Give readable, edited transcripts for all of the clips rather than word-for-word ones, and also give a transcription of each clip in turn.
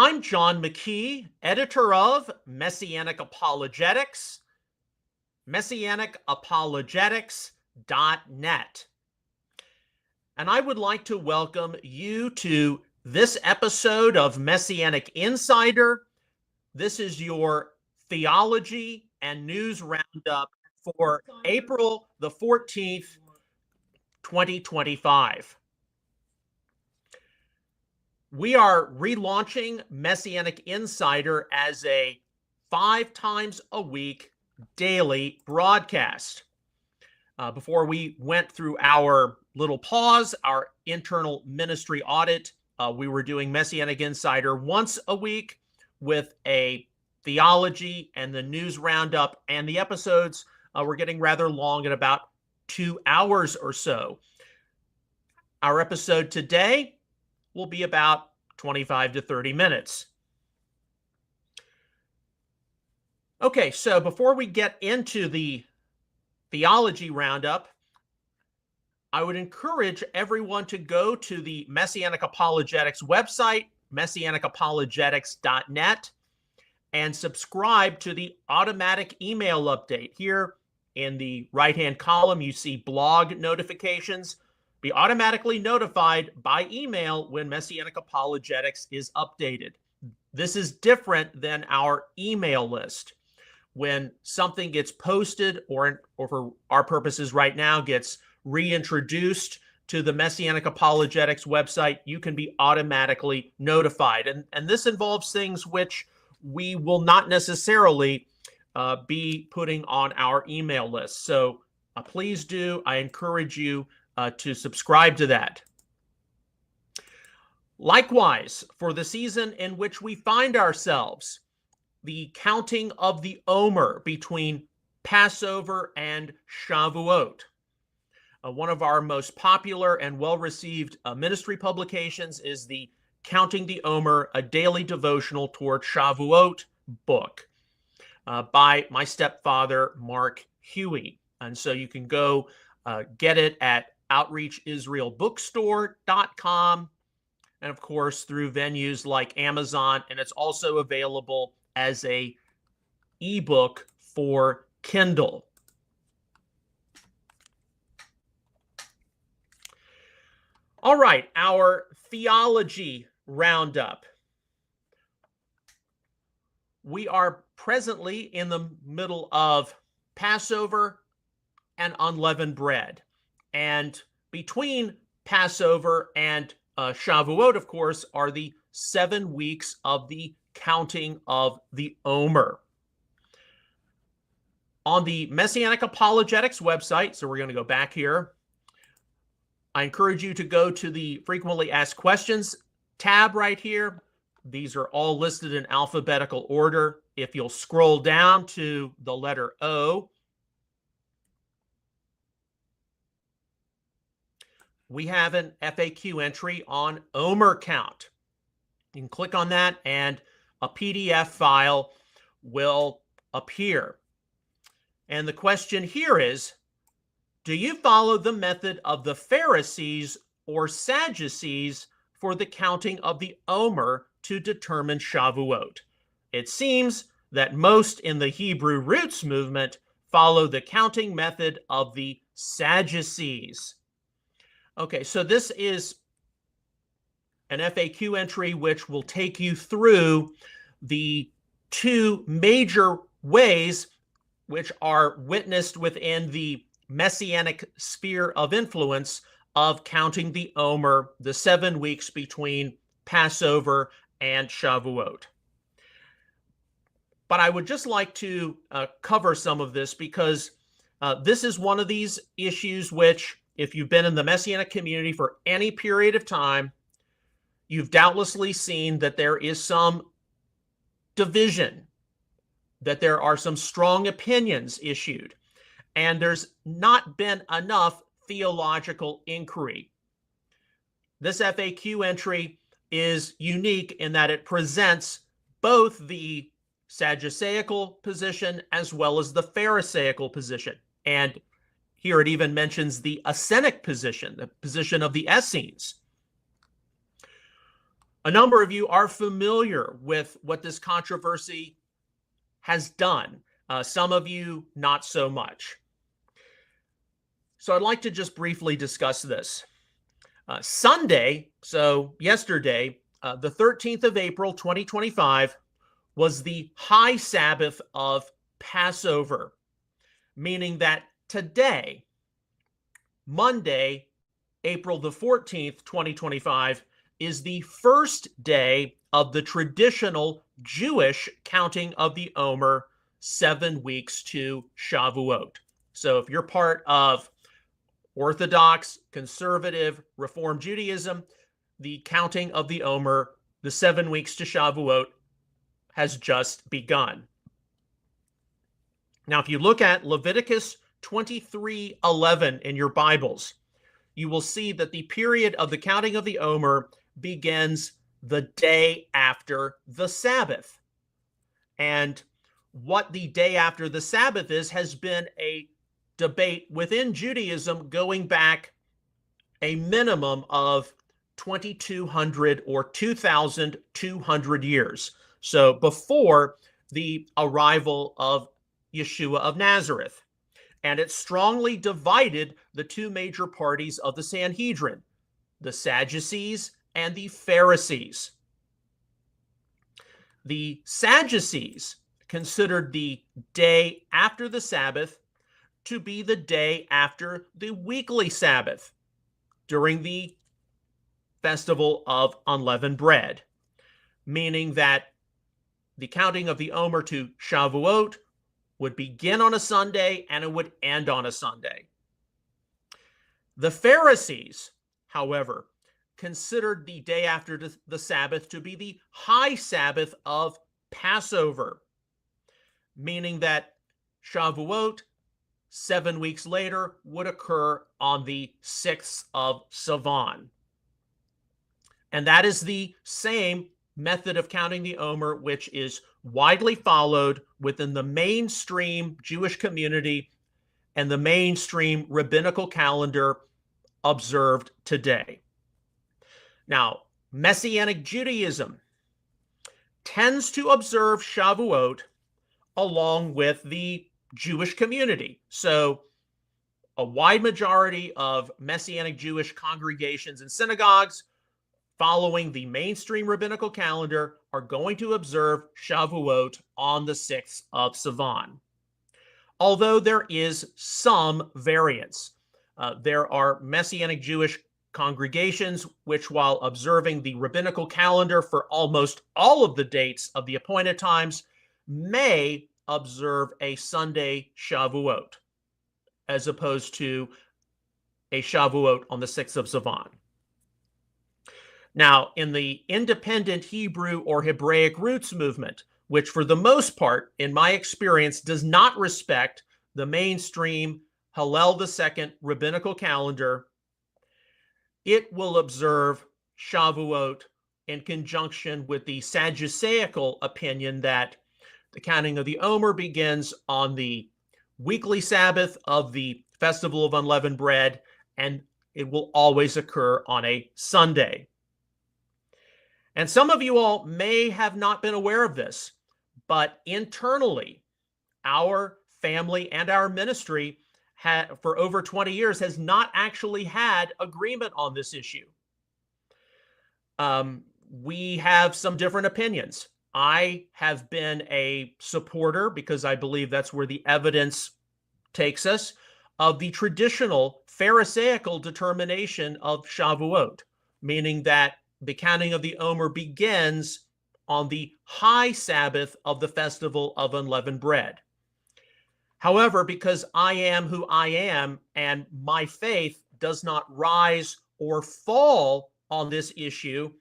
I'm John McKee, editor of Messianic Apologetics, Messianicapologetics.net. And I would like to welcome you to this episode of Messianic Insider. This is your theology and news roundup for April the 14th, 2025. We are relaunching Messianic Insider as a 5 times a week daily broadcast. Before we went through our little pause, our internal ministry audit, we were doing Messianic Insider once a week with a theology and the news roundup, and the episodes were getting rather long at about 2 hours or so. Our episode today will be about 25 to 30 minutes. Okay, so before we get into the theology roundup, I would encourage everyone to go to the Messianic Apologetics website, messianicapologetics.net, and subscribe to the automatic email update. Here in the right-hand column, you see blog notifications. Be automatically notified by email when Messianic Apologetics is updated. This is different than our email list. When something gets posted or for our purposes right now gets reintroduced to the Messianic Apologetics website, you can be automatically notified. And this involves things which we will not necessarily be putting on our email list. So please do. I encourage you to subscribe to that. Likewise, for the season in which we find ourselves, the counting of the Omer between Passover and Shavuot. One of our most popular and well-received ministry publications is the Counting the Omer, a daily devotional toward Shavuot book by my stepfather, Mark Huey. And so you can go get it at outreachisraelbookstore.com, and of course through venues like Amazon, and it's also available as a ebook for Kindle. All right, our theology roundup. We are presently in the middle of Passover and unleavened bread. And between Passover and Shavuot, of course, are the 7 weeks of the counting of the Omer. On the Messianic Apologetics website, so we're going to go back here, I encourage you to go to the Frequently Asked Questions tab right here. These are all listed in alphabetical order. If you'll scroll down to the letter O, we have an FAQ entry on Omer count. You can click on that and a PDF file will appear. And the question here is, do you follow the method of the Pharisees or Sadducees for the counting of the Omer to determine Shavuot? It seems that most in the Hebrew Roots movement follow the counting method of the Sadducees. Okay, so this is an FAQ entry which will take you through the 2 major ways which are witnessed within the Messianic sphere of influence of counting the Omer, the 7 weeks between Passover and Shavuot. But I would just like to cover some of this because this is one of these issues which, if you've been in the Messianic community for any period of time, you've doubtlessly seen that there is some division, that there are some strong opinions issued, and there's not been enough theological inquiry. This FAQ entry is unique in that it presents both the Sadduceical position as well as the Pharisaical position. And here it even mentions the Essenic position, the position of the Essenes. A number of you are familiar with what this controversy has done. Some of you, not so much. So I'd like to just briefly discuss this. Sunday, so yesterday, the 13th of April, 2025, was the high Sabbath of Passover, meaning that today, Monday, April the 14th, 2025, is the first day of the traditional Jewish counting of the Omer, 7 weeks to Shavuot. So if you're part of Orthodox, Conservative, Reform Judaism, the counting of the Omer, the 7 weeks to Shavuot, has just begun. Now, if you look at Leviticus 23:11 in your Bibles, you will see that the period of the counting of the Omer begins the day after the Sabbath. And what the day after the Sabbath is has been a debate within Judaism going back a minimum of 2,200 or 2,200 years. So before the arrival of Yeshua of Nazareth. And it strongly divided the two major parties of the Sanhedrin, the Sadducees and the Pharisees. The Sadducees considered the day after the Sabbath to be the day after the weekly Sabbath during the festival of unleavened bread, meaning that the counting of the Omer to Shavuot would begin on a Sunday and it would end on a Sunday. The Pharisees, however, considered the day after the Sabbath to be the high Sabbath of Passover, meaning that Shavuot, 7 weeks later, would occur on the 6th of Sivan. And that is the same method of counting the Omer, which is widely followed within the mainstream Jewish community and the mainstream rabbinical calendar observed today. Now, Messianic Judaism tends to observe Shavuot along with the Jewish community. So a wide majority of Messianic Jewish congregations and synagogues following the mainstream rabbinical calendar are going to observe Shavuot on the 6th of Sivan. Although there is some variance. There are Messianic Jewish congregations which, while observing the rabbinical calendar for almost all of the dates of the appointed times, may observe a Sunday Shavuot, as opposed to a Shavuot on the 6th of Sivan. Now, in the independent Hebrew or Hebraic roots movement, which for the most part, in my experience, does not respect the mainstream Hillel II rabbinical calendar, it will observe Shavuot in conjunction with the Sadduceical opinion that the counting of the Omer begins on the weekly Sabbath of the Festival of Unleavened Bread, and it will always occur on a Sunday. And some of you all may have not been aware of this, but internally, our family and our ministry for over 20 years has not actually had agreement on this issue. We have some different opinions. I have been a supporter, because I believe that's where the evidence takes us, of the traditional Pharisaical determination of Shavuot, meaning that the counting of the Omer begins on the high Sabbath of the Festival of Unleavened Bread. However, because I am who I am and my faith does not rise or fall on this issue,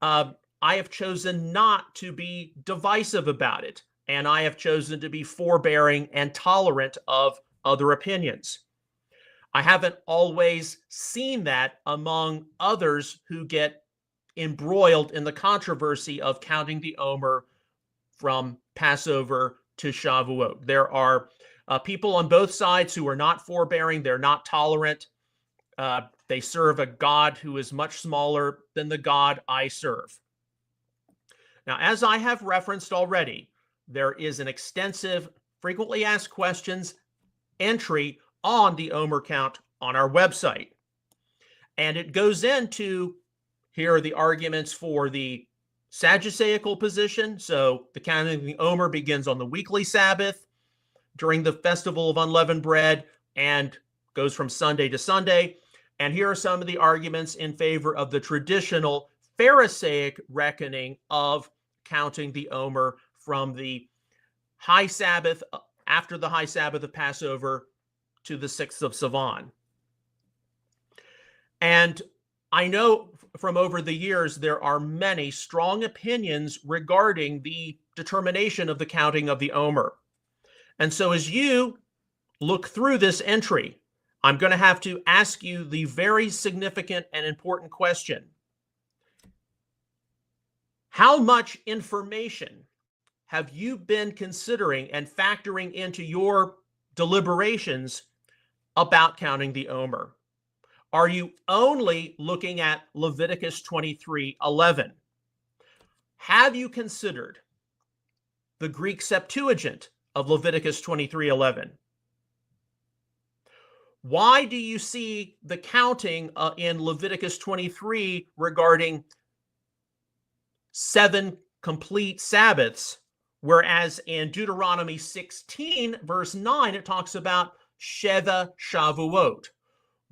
I have chosen not to be divisive about it, and I have chosen to be forbearing and tolerant of other opinions. I haven't always seen that among others who get embroiled in the controversy of counting the Omer from Passover to Shavuot. There are people on both sides who are not forbearing, they're not tolerant. They serve a God who is much smaller than the God I serve. Now, as I have referenced already, there is an extensive frequently asked questions entry on the Omer count on our website. And it goes into, here are the arguments for the Sadduceical position. So the counting of the Omer begins on the weekly Sabbath during the festival of unleavened bread and goes from Sunday to Sunday. And here are some of the arguments in favor of the traditional Pharisaic reckoning of counting the Omer from the high Sabbath, after the high Sabbath of Passover, to the 6th of Sivan. And I know from over the years there are many strong opinions regarding the determination of the counting of the Omer. And so as you look through this entry, I'm going to have to ask you the very significant and important question. How much information have you been considering and factoring into your deliberations about counting the Omer? Are you only looking at Leviticus 23:11? Have you considered the Greek Septuagint of Leviticus 23:11? Why do you see the counting in Leviticus 23 regarding 7 complete Sabbaths, whereas in Deuteronomy 16, verse 9, it talks about Sheva Shavuot?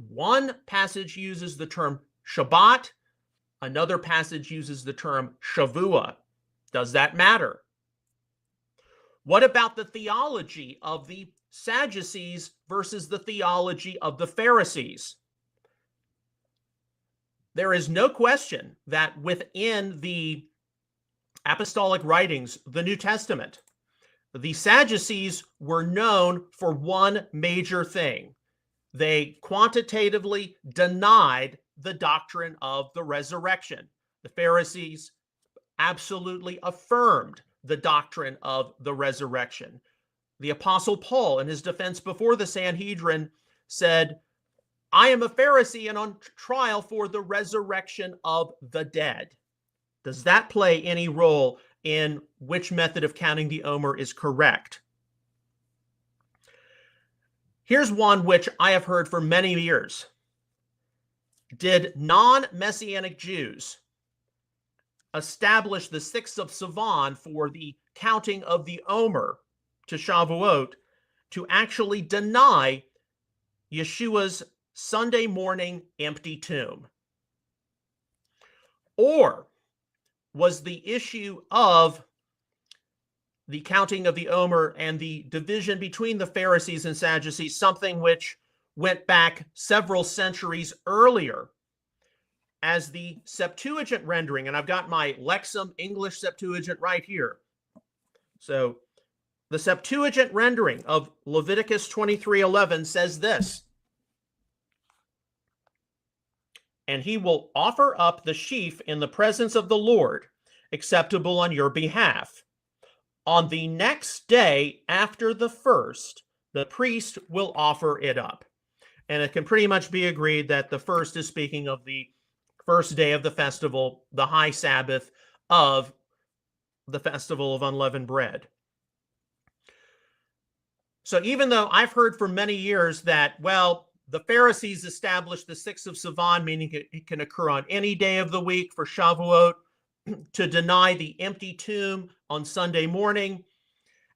One passage uses the term Shabbat, another passage uses the term Shavua. Does that matter? What about the theology of the Sadducees versus the theology of the Pharisees? There is no question that within the apostolic writings, the New Testament, the Sadducees were known for one major thing. They quantitatively denied the doctrine of the resurrection. The Pharisees absolutely affirmed the doctrine of the resurrection. The Apostle Paul, in his defense before the Sanhedrin, said, I am a Pharisee and on trial for the resurrection of the dead. Does that play any role in which method of counting the Omer is correct? Here's one which I have heard for many years. Did non-Messianic Jews establish the 6th of Sivan for the counting of the Omer to Shavuot to actually deny Yeshua's Sunday morning empty tomb? Or was the issue of the counting of the Omer and the division between the Pharisees and Sadducees something which went back several centuries earlier, as the Septuagint rendering, and I've got my Lexham English Septuagint right here. So the Septuagint rendering of Leviticus 23:11 says this: and he will offer up the sheaf in the presence of the Lord, acceptable on your behalf. On the next day after the first, the priest will offer it up. And it can pretty much be agreed that the first is speaking of the first day of the festival, the high Sabbath of the festival of unleavened bread. So even though I've heard for many years that, well, the Pharisees established the 6th of Sivan, meaning it can occur on any day of the week for Shavuot, to deny the empty tomb on Sunday morning.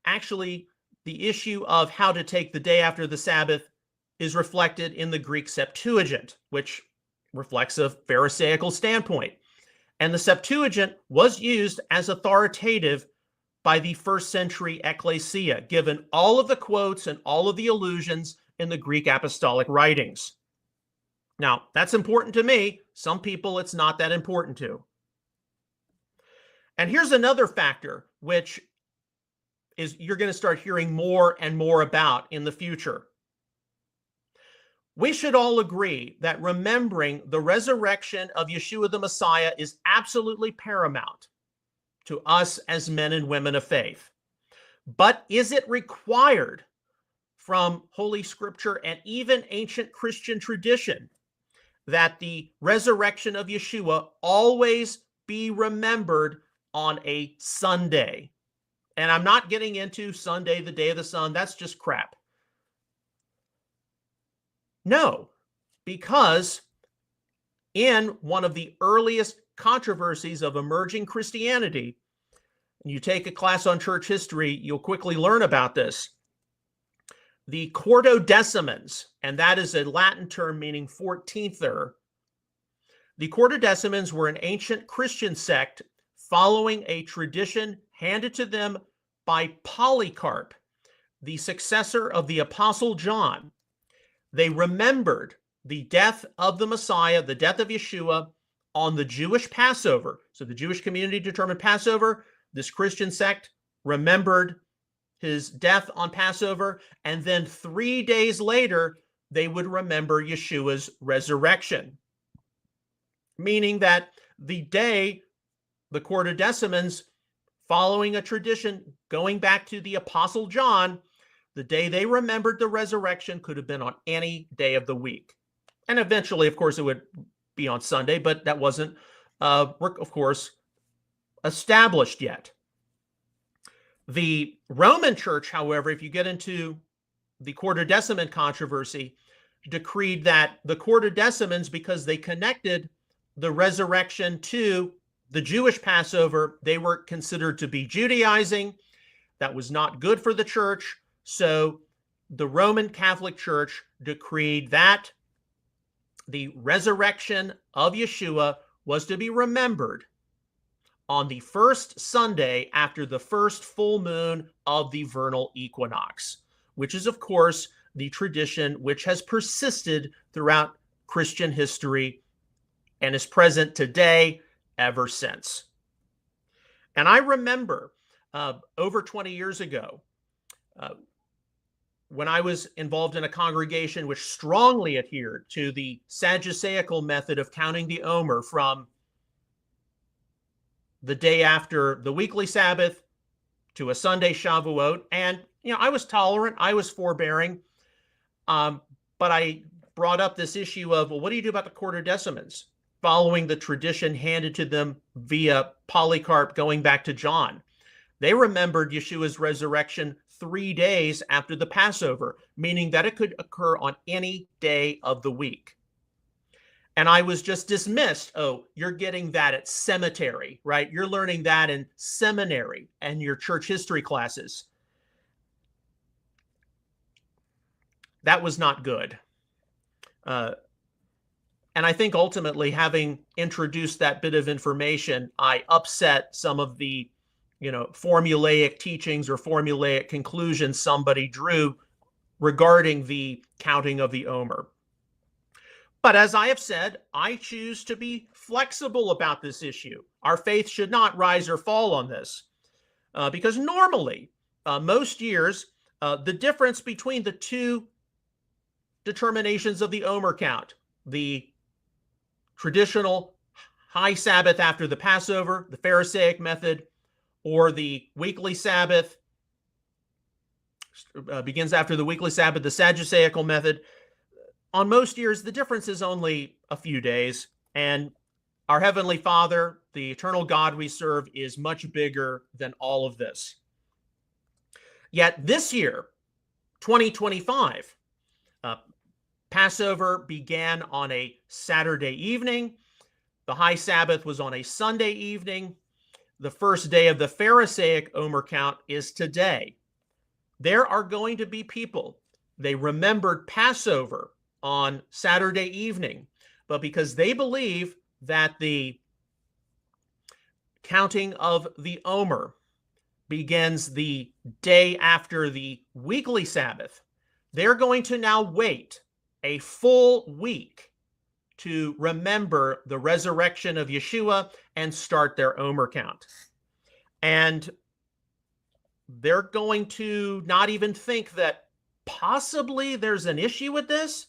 Actually, the issue of how to take the day after the Sabbath is reflected in the Greek Septuagint, which reflects a Pharisaical standpoint. And the Septuagint was used as authoritative by the first century ecclesia, given all of the quotes and all of the allusions in the Greek apostolic writings. Now, that's important to me. Some people it's not that important to. And here's another factor, which is you're going to start hearing more and more about in the future. We should all agree that remembering the resurrection of Yeshua the Messiah is absolutely paramount to us as men and women of faith. But is it required from Holy Scripture and even ancient Christian tradition that the resurrection of Yeshua always be remembered on a Sunday. And I'm not getting into Sunday, the day of the sun. That's just crap. No, because in one of the earliest controversies of emerging Christianity, and you take a class on church history, you'll quickly learn about this. The Quartodecimans, and that is a Latin term meaning 14ther. The Quartodecimans were an ancient Christian sect following a tradition handed to them by Polycarp, the successor of the Apostle John. They remembered the death of the Messiah, the death of Yeshua, on the Jewish Passover. So the Jewish community determined Passover. This Christian sect remembered his death on Passover. And then 3 days later, they would remember Yeshua's resurrection. Meaning that the day the Quartodecimans, following a tradition going back to the Apostle John, the day they remembered the resurrection could have been on any day of the week. And eventually, of course, it would be on Sunday, but that wasn't, of course, established yet. The Roman Church, however, if you get into the Quartodeciman controversy, decreed that the Quartodecimans, because they connected the resurrection to the Jewish Passover, they were considered to be Judaizing. That was not good for the church. So the Roman Catholic Church decreed that the resurrection of Yeshua was to be remembered on the first Sunday after the first full moon of the vernal equinox, which is, of course, the tradition which has persisted throughout Christian history and is present today ever since. And I remember over 20 years ago, when I was involved in a congregation which strongly adhered to the Sadduceical method of counting the Omer from the day after the weekly Sabbath to a Sunday Shavuot. And, I was tolerant, I was forbearing, but I brought up this issue of, well, what do you do about the Quartodecimans, following the tradition handed to them via Polycarp going back to John? They remembered Yeshua's resurrection 3 days after the Passover, meaning that it could occur on any day of the week. And I was just dismissed. Oh, you're getting that at cemetery, right? You're learning that in seminary and your church history classes. That was not good. And I think ultimately, having introduced that bit of information, I upset some of the formulaic teachings or formulaic conclusions somebody drew regarding the counting of the Omer. But as I have said, I choose to be flexible about this issue. Our faith should not rise or fall on this, because normally, most years, the difference between the two determinations of the Omer count, the traditional high Sabbath after the Passover, the Pharisaic method, or the weekly Sabbath, begins after the weekly Sabbath, the Sadduceical method. On most years, the difference is only a few days, and our Heavenly Father, the eternal God we serve, is much bigger than all of this. Yet this year, 2025, Passover began on a Saturday evening. The high Sabbath was on a Sunday evening. The first day of the Pharisaic Omer count is today. There are going to be people, they remembered Passover on Saturday evening, but because they believe that the counting of the Omer begins the day after the weekly Sabbath, they're going to now wait a full week to remember the resurrection of Yeshua and start their Omer count. And they're going to not even think that possibly there's an issue with this.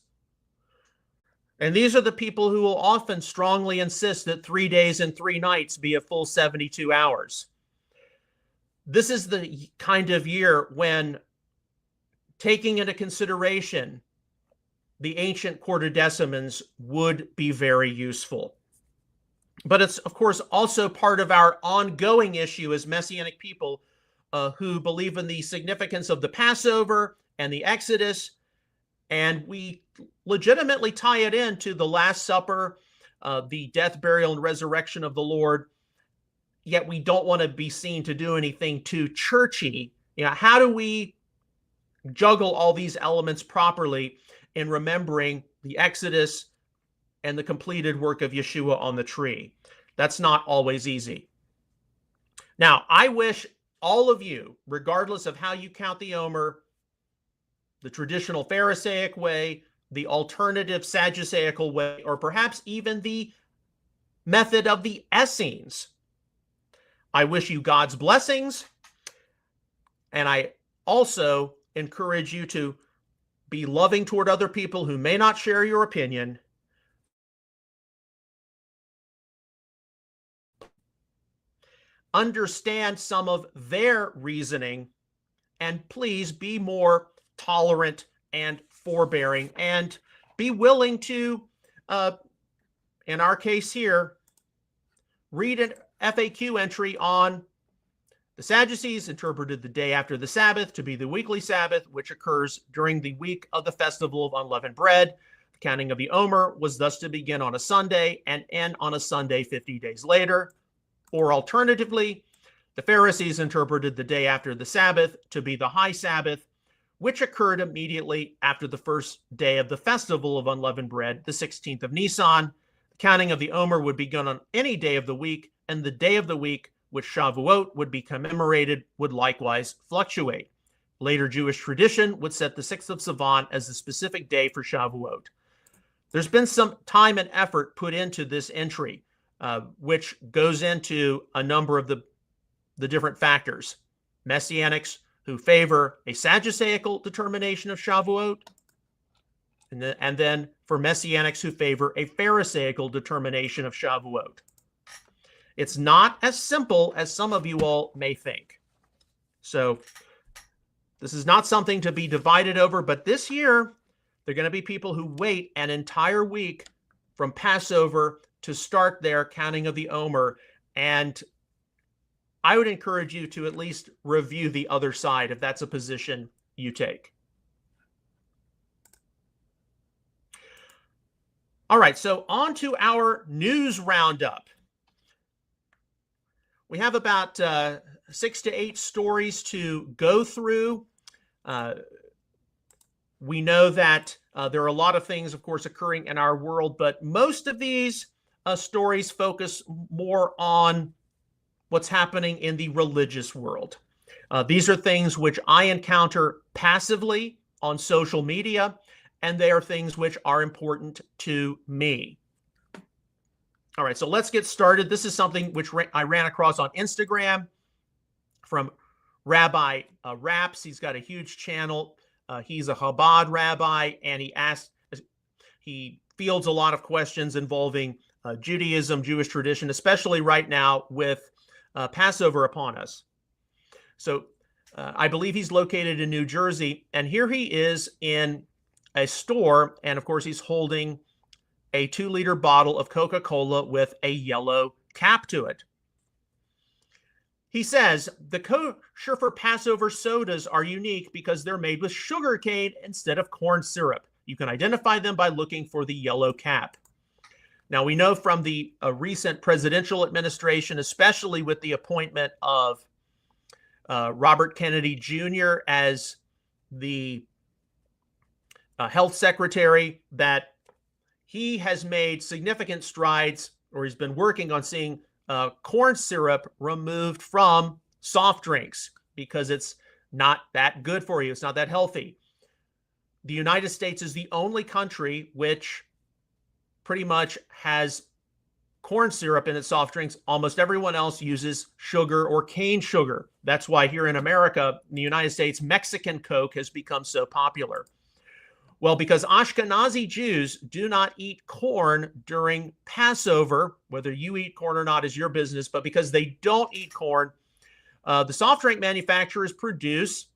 And these are the people who will often strongly insist that 3 days and 3 nights be a full 72 hours. This is the kind of year when, taking into consideration the ancient Quartodecimans, would be very useful. But it's, of course, also part of our ongoing issue as Messianic people who believe in the significance of the Passover and the Exodus. And we legitimately tie it into the Last Supper, the death, burial, and resurrection of the Lord. Yet we don't want to be seen to do anything too churchy. How do we juggle all these elements properly in remembering the Exodus and the completed work of Yeshua on the tree? That's not always easy. Now, I wish all of you, regardless of how you count the Omer, the traditional Pharisaic way, the alternative Sadduceical way, or perhaps even the method of the Essenes, I wish you God's blessings. And I also encourage you to be loving toward other people who may not share your opinion. Understand some of their reasoning, and please be more tolerant and forbearing, and be willing to, in our case here, read an FAQ entry on the Sadducees interpreted the day after the Sabbath to be the weekly Sabbath, which occurs during the week of the festival of unleavened bread. The counting of the Omer was thus to begin on a Sunday and end on a Sunday 50 days later. Or alternatively, the Pharisees interpreted the day after the Sabbath to be the high Sabbath, which occurred immediately after the first day of the festival of unleavened bread, the 16th of Nisan. The counting of the Omer would begin on any day of the week, and the day of the week which Shavuot would be commemorated would likewise fluctuate. Later Jewish tradition would set the 6th of Sivan as the specific day for Shavuot. There's been some time and effort put into this entry, which goes into a number of the different factors. Messianics who favor a Sadduceical determination of Shavuot, and then for Messianics who favor a Pharisaical determination of Shavuot. It's not as simple as some of you all may think. So this is not something to be divided over, but this year, there are going to be people who wait an entire week from Passover to start their counting of the Omer, and I would encourage you to at least review the other side if that's a position you take. All right, so on to our news roundup. We have about 6 to 8 stories to go through. We know that there are a lot of things, of course, occurring in our world, but most of these stories focus more on what's happening in the religious world. These are things which I encounter passively on social media, and they are things which are important to me. All right, so let's get started. This is something which I ran across on Instagram from Rabbi Raps. He's got a huge channel. He's a Chabad rabbi, and he fields a lot of questions involving Judaism, Jewish tradition, especially right now with Passover upon us. So I believe he's located in New Jersey, and here he is in a store, and of course he's holding a 2-liter bottle of Coca-Cola with a yellow cap to it. He says, the kosher for Passover sodas are unique because they're made with sugar cane instead of corn syrup. You can identify them by looking for the yellow cap. Now, we know from the recent presidential administration, especially with the appointment of Robert Kennedy Jr. as the health secretary, that he has made significant strides, or he's been working on seeing corn syrup removed from soft drinks because it's not that good for you. It's not that healthy. The United States is the only country which pretty much has corn syrup in its soft drinks. Almost everyone else uses sugar or cane sugar. That's why here in America, in the United States, Mexican Coke has become so popular. Well, because Ashkenazi Jews do not eat corn during Passover, whether you eat corn or not is your business, but because they don't eat corn, the soft drink manufacturers produce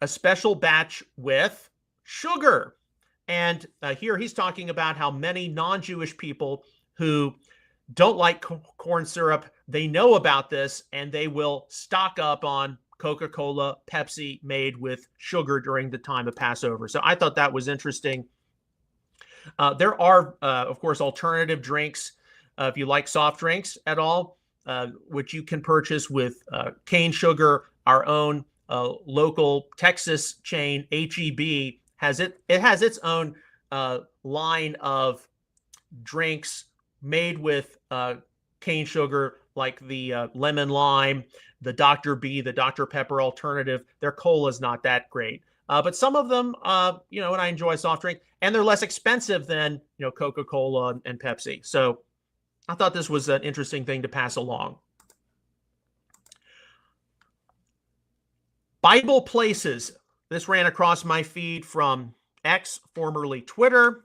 a special batch with sugar. And here he's talking about how many non-Jewish people who don't like corn syrup, they know about this, and they will stock up on Coca-Cola, Pepsi made with sugar during the time of Passover. So I thought that was interesting. There are, of course, alternative drinks if you like soft drinks at all, which you can purchase with cane sugar. Our own local Texas chain, HEB, has its own line of drinks made with cane sugar, like the lemon lime, the Dr. B, the Dr. Pepper alternative. Their cola is not that great. But some of them, and I enjoy soft drink, and they're less expensive than, Coca-Cola and Pepsi. So I thought this was an interesting thing to pass along. Bible places. This ran across my feed from X, formerly Twitter.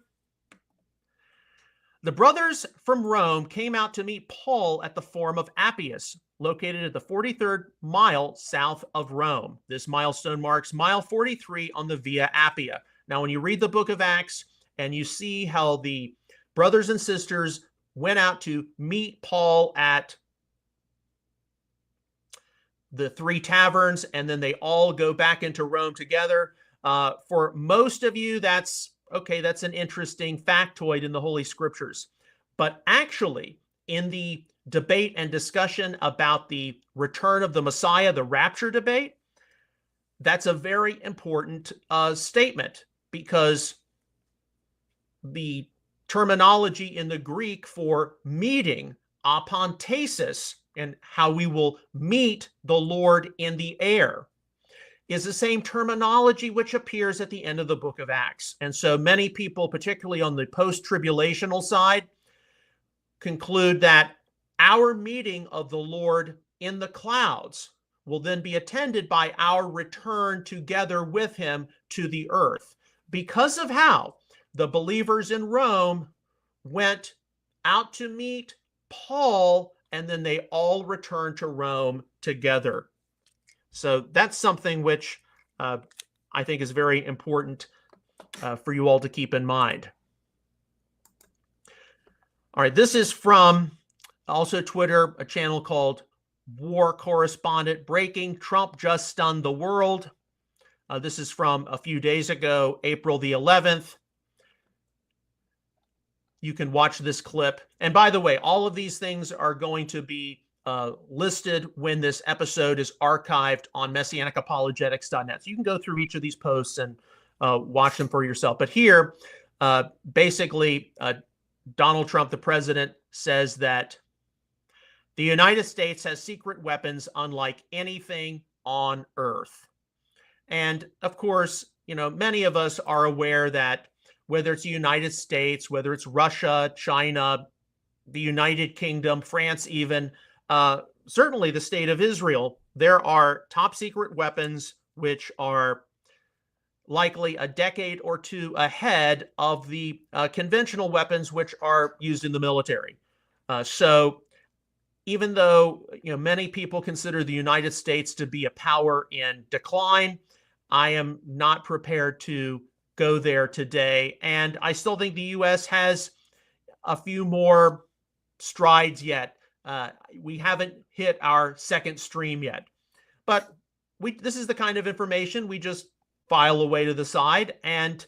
The brothers from Rome came out to meet Paul at the Forum of Appius, located at the 43rd mile south of Rome. This milestone marks mile 43 on the Via Appia. Now, when you read the book of Acts and you see how the brothers and sisters went out to meet Paul at the three taverns, and then they all go back into Rome together, for most of you, that's an interesting factoid in the Holy Scriptures. But actually, in the debate and discussion about the return of the Messiah, the rapture debate, that's a very important statement, because the terminology in the Greek for meeting, apontesis, and how we will meet the Lord in the air, is the same terminology which appears at the end of the book of Acts. And so many people, particularly on the post-tribulational side, conclude that our meeting of the Lord in the clouds will then be attended by our return together with him to the earth, because of how the believers in Rome went out to meet Paul, and then they all returned to Rome together. So that's something which I think is very important for you all to keep in mind. All right, this is from also Twitter, a channel called War Correspondent Breaking. Trump just stunned the world. This is from a few days ago, April the 11th. You can watch this clip. And by the way, all of these things are going to be listed when this episode is archived on MessianicApologetics.net. So you can go through each of these posts and watch them for yourself. But here, basically, Donald Trump, the president, says that the United States has secret weapons unlike anything on earth. And of course, many of us are aware that whether it's the United States, whether it's Russia, China, the United Kingdom, France even, certainly the state of Israel, there are top secret weapons which are likely a decade or two ahead of the conventional weapons which are used in the military. So even though many people consider the United States to be a power in decline, I am not prepared to go there today. And I still think the U.S. has a few more strides yet. We haven't hit our second stream yet. But this is the kind of information we just file away to the side, and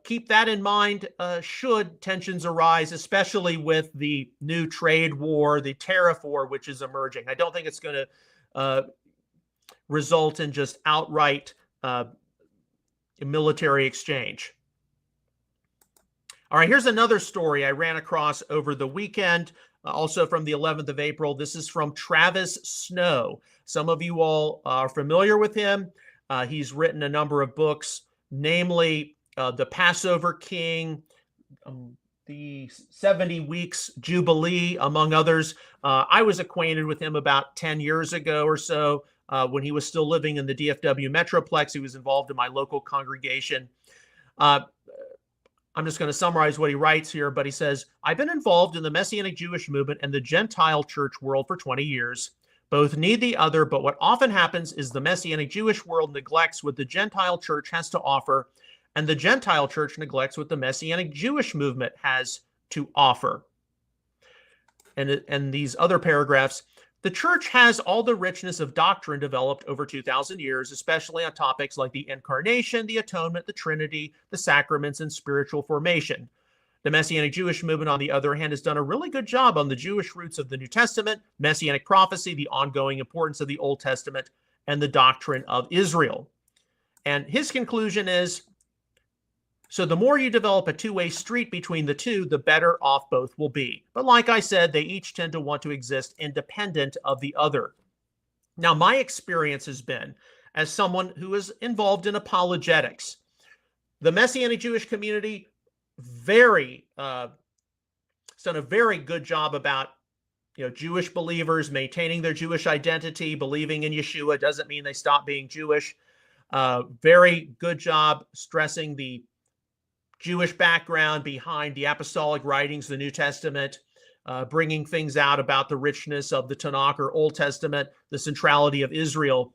keep that in mind should tensions arise, especially with the new trade war, the tariff war, which is emerging. I don't think it's going to result in just outright military exchange. All right, here's another story I ran across over the weekend, also from the 11th of April. This is from Travis Snow. Some of you all are familiar with him. He's written a number of books, namely The Passover King, the 70 Weeks Jubilee, among others. I was acquainted with him about 10 years ago or so when he was still living in the DFW Metroplex. He was involved in my local congregation. I'm just going to summarize what he writes here, but he says, I've been involved in the Messianic Jewish movement and the Gentile church world for 20 years. Both need the other, but what often happens is the Messianic Jewish world neglects what the Gentile church has to offer, and the Gentile church neglects what the Messianic Jewish movement has to offer. and these other paragraphs, the church has all the richness of doctrine developed over 2,000 years, especially on topics like the incarnation, the atonement, the Trinity, the sacraments, and spiritual formation. The Messianic Jewish movement, on the other hand, has done a really good job on the Jewish roots of the New Testament, Messianic prophecy, the ongoing importance of the Old Testament, and the doctrine of Israel. And his conclusion is, so the more you develop a two-way street between the two, the better off both will be. But like I said, they each tend to want to exist independent of the other. Now, my experience has been, as someone who is involved in apologetics, the Messianic Jewish community has done a very good job about Jewish believers maintaining their Jewish identity, believing in Yeshua doesn't mean they stop being Jewish. Very good job stressing the Jewish background behind the apostolic writings, the New Testament, bringing things out about the richness of the Tanakh or Old Testament, the centrality of Israel.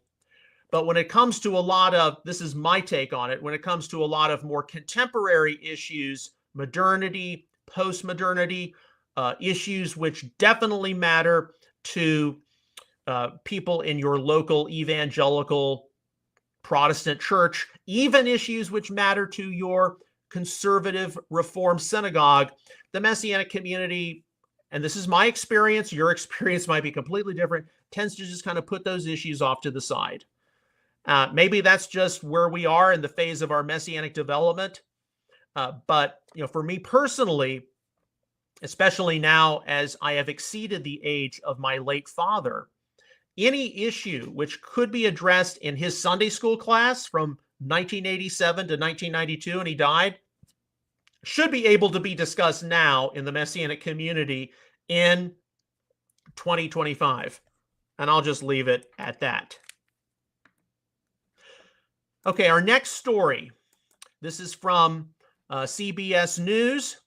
But when it comes to a lot of, this is my take on it, when it comes to a lot of more contemporary issues, modernity, post-modernity, issues which definitely matter to people in your local evangelical Protestant church, even issues which matter to your conservative Reformed synagogue, the Messianic community, and this is my experience, your experience might be completely different, tends to just kind of put those issues off to the side. Maybe that's just where we are in the phase of our Messianic development. But for me personally, especially now as I have exceeded the age of my late father, any issue which could be addressed in his Sunday school class from 1987 to 1992, and he died, should be able to be discussed now in the Messianic community in 2025. And I'll just leave it at that. Okay, our next story. This is from CBS News.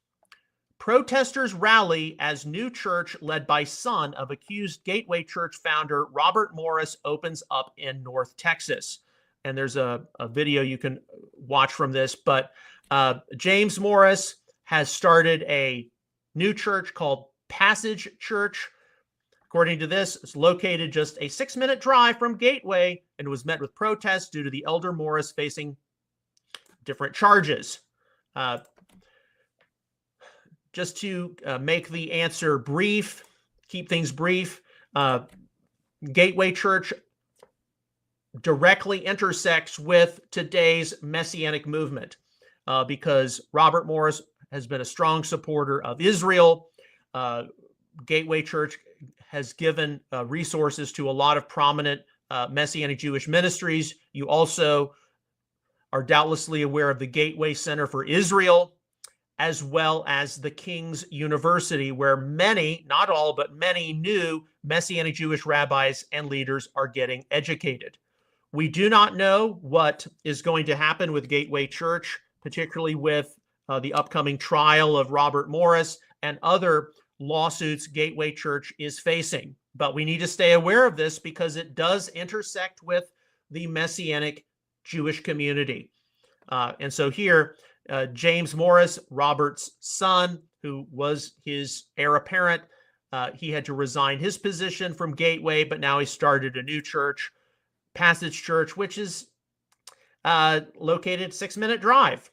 Protesters rally as new church led by son of accused Gateway Church founder Robert Morris opens up in North Texas. And there's a video you can watch from this, but James Morris has started a new church called Passage Church. According to this, it's located just a 6-minute drive from Gateway and was met with protests due to the elder Morris facing different charges. Just to make the answer brief, keep things brief, Gateway Church directly intersects with today's Messianic movement because Robert Morris has been a strong supporter of Israel. Gateway Church has given resources to a lot of prominent Messianic Jewish ministries. You also are doubtlessly aware of the Gateway Center for Israel, as well as the King's University, where many, not all, but many new Messianic Jewish rabbis and leaders are getting educated. We do not know what is going to happen with Gateway Church, particularly with the upcoming trial of Robert Morris and other lawsuits Gateway Church is facing. But we need to stay aware of this because it does intersect with the Messianic Jewish community. And so here, James Morris, Robert's son, who was his heir apparent, he had to resign his position from Gateway, but now he started a new church, Passage Church, which is located 6-minute drive.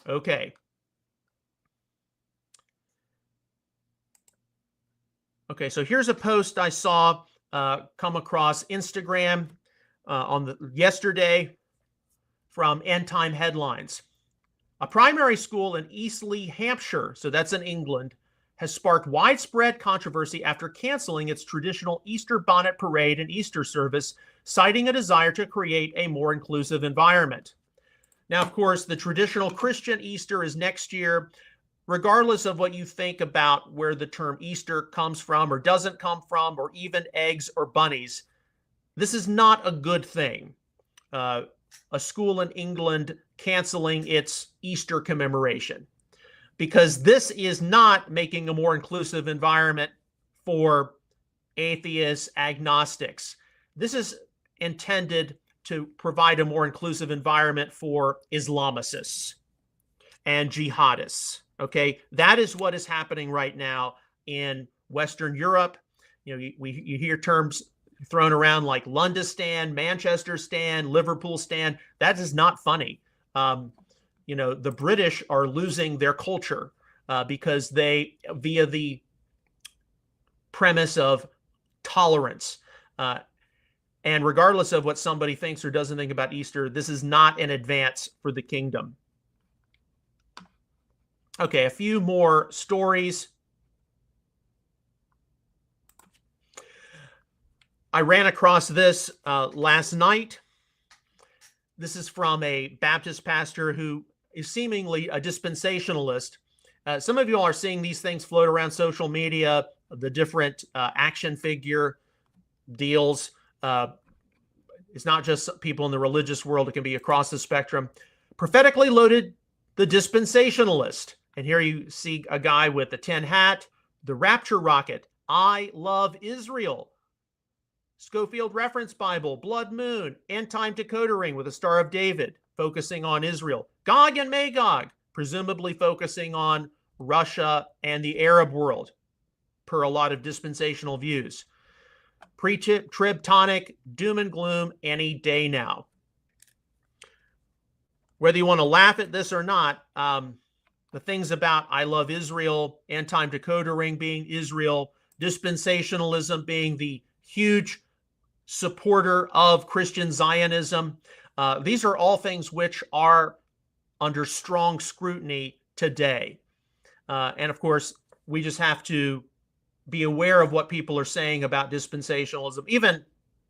Okay. Okay, so here's a post I saw come across Instagram yesterday from End Time Headlines. A primary school in Eastleigh, Hampshire, so that's in England, has sparked widespread controversy after canceling its traditional Easter bonnet parade and Easter service, citing a desire to create a more inclusive environment. Now, of course, the traditional Christian Easter is next year. Regardless of what you think about where the term Easter comes from or doesn't come from, or even eggs or bunnies, this is not a good thing. A school in England canceling its Easter commemoration, because this is not making a more inclusive environment for atheists, agnostics. This is intended to provide a more inclusive environment for Islamicists and jihadists. Okay, that is what is happening right now in Western Europe. You hear terms thrown around like Londistan, Manchester stand, Liverpool stand. That is not funny. The British are losing their culture because they, via the premise of tolerance, and regardless of what somebody thinks or doesn't think about Easter, this is not an advance for the kingdom. Okay, a few more stories. I ran across this last night. This is from a Baptist pastor who is seemingly a dispensationalist. Some of you all are seeing these things float around social media, the different action figure deals. It's not just people in the religious world. It can be across the spectrum. Prophetically loaded, the dispensationalist. And here you see a guy with a tin hat, the rapture rocket, I love Israel, Schofield Reference Bible, Blood Moon, End Time Decoder Ring with a Star of David, focusing on Israel, Gog and Magog, presumably focusing on Russia and the Arab world, per a lot of dispensational views. Pre-trib tonic, doom and gloom, any day now. Whether you want to laugh at this or not, the things about I love Israel, End Time Decoder Ring being Israel, dispensationalism being the huge supporter of Christian Zionism, these are all things which are under strong scrutiny today. And of course, we just have to be aware of what people are saying about dispensationalism. Even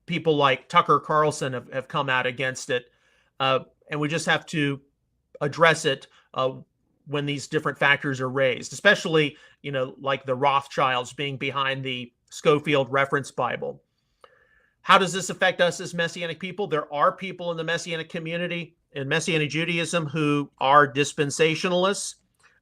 people like Tucker Carlson have come out against it. And we just have to address it when these different factors are raised, especially, like the Rothschilds being behind the Schofield Reference Bible. How does this affect us as Messianic people? There are people in the Messianic community, in Messianic Judaism, who are dispensationalists.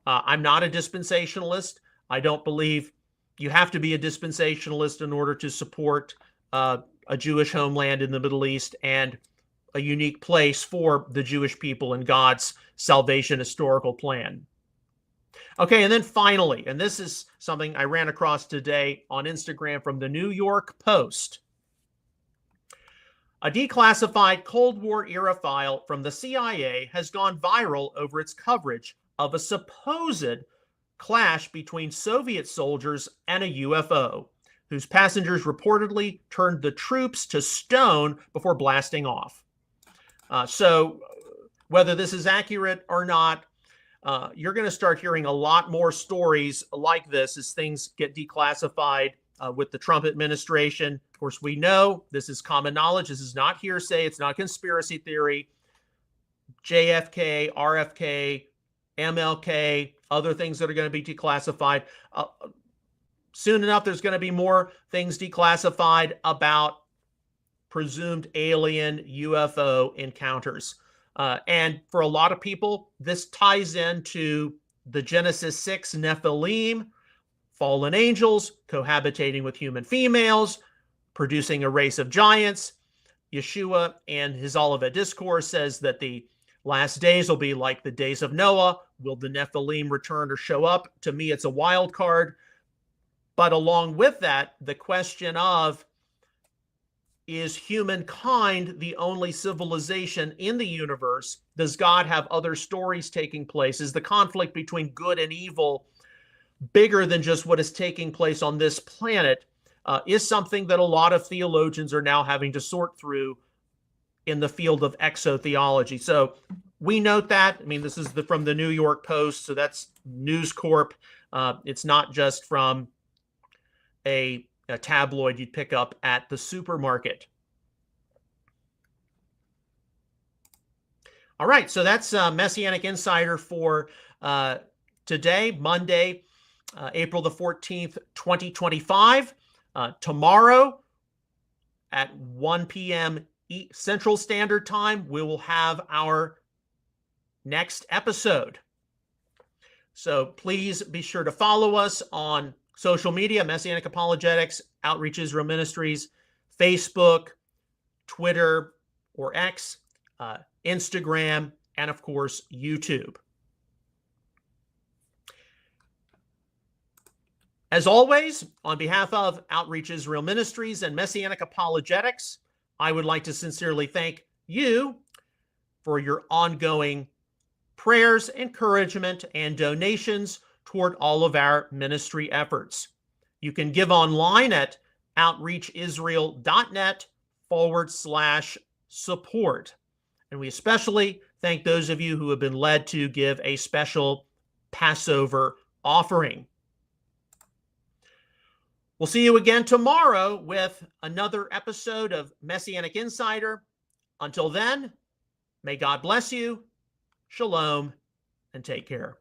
I'm not a dispensationalist. I don't believe you have to be a dispensationalist in order to support a Jewish homeland in the Middle East and a unique place for the Jewish people in God's salvation historical plan. Okay, and then finally, and this is something I ran across today on Instagram from the New York Post. A declassified Cold War era file from the CIA has gone viral over its coverage of a supposed clash between Soviet soldiers and a UFO, whose passengers reportedly turned the troops to stone before blasting off. So whether this is accurate or not, you're going to start hearing a lot more stories like this as things get declassified with the Trump administration. Of course, we know this is common knowledge. This is not hearsay. It's not conspiracy theory. JFK, RFK, MLK, other things that are going to be declassified. Soon enough, there's going to be more things declassified about presumed alien UFO encounters. And for a lot of people, this ties into the Genesis 6 Nephilim, fallen angels cohabitating with human females, producing a race of giants. Yeshua in his Olivet Discourse says that the last days will be like the days of Noah. Will the Nephilim return or show up? To me, it's a wild card. But along with that, the question of, is humankind the only civilization in the universe? Does God have other stories taking place? Is the conflict between good and evil bigger than just what is taking place on this planet? Is something that a lot of theologians are now having to sort through in the field of exotheology. So we note that. I mean, this is from the New York Post, so that's News Corp. It's not just from a tabloid you'd pick up at the supermarket. All right, so that's Messianic Insider for today, Monday, April the 14th, 2025. Tomorrow at 1 p.m. Central Standard Time, we will have our next episode. So please be sure to follow us on social media, Messianic Apologetics, Outreach Israel Ministries, Facebook, Twitter or X, Instagram, and of course, YouTube. As always, on behalf of Outreach Israel Ministries and Messianic Apologetics, I would like to sincerely thank you for your ongoing prayers, encouragement, and donations toward all of our ministry efforts. You can give online at outreachisrael.net/support. And we especially thank those of you who have been led to give a special Passover offering. We'll see you again tomorrow with another episode of Messianic Insider. Until then, may God bless you. Shalom, and take care.